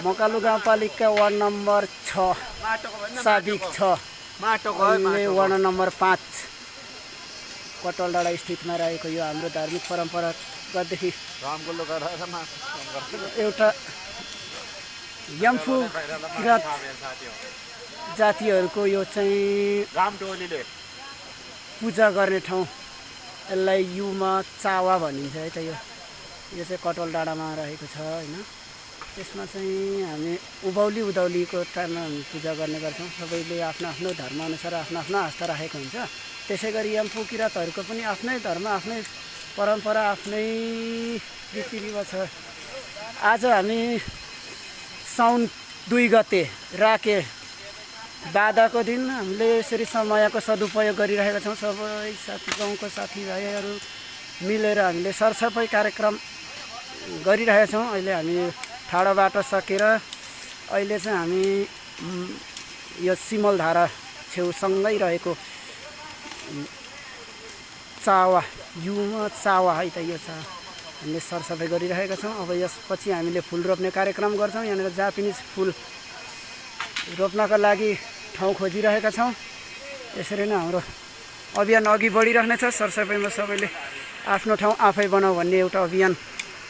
मकालु गाउँपालिका ward number 6 साबिक 6 ward number 5 कटलडाँडा स्थितमा रहेको यो हाम्रो धार्मिक परम्परागतदेखि एउटा यम्फू किराँत जातिहरूको यो चाहिँ पूजा गर्ने ठाउँ, यसलाई युमा चावा भनिन्छ है त। यो चाहिँ कटलडाँडामा रहेको छ हैन। त्यसमा चाहिँ हामी उभौलीको टाइममा हामी पूजा गर्ने गर्छौँ। सबैले आफ्नो आफ्नो धर्मअनुसार आफ्नो आफ्नो आस्था राखेको हुन्छ। त्यसै गरी यम्फू किराँतहरूको पनि आफ्नै धर्म, आफ्नै परम्परा, आफ्नै रीतिरिवाज छ। आज हामी साउन 2 गते राके बाधाको दिन हामीले यसरी समयको सदुपयोग गरिरहेका छौँ। सबै गाउँको साथीभाइहरू मिलेर हामीले सरसफाइ कार्यक्रम गरिरहेका छौँ। अहिले हामी ठाडो बाटो सकेर अहिले चाहिँ हामी यो सिमलधारा छेउसँगै रहेको चावा, युमा चावा है त, यो हामीले सरसफाइ गरिरहेका छौँ। अब यसपछि हामीले फुल रोप्ने कार्यक्रम गर्छौँ। यहाँनिर जापानिज फुल रोप्नका लागि ठाउँ खोजिरहेका छौँ। यसरी नै हाम्रो अभियान अघि बढिरहनेछ। सरसफाइमा सबैले आफ्नो ठाउँ आफै बनाऊ भन्ने एउटा अभियान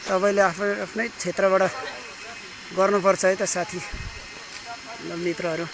सबैले आफ्नै क्षेत्रबाट गर्नुपर्छ है त साथी र मित्रहरू।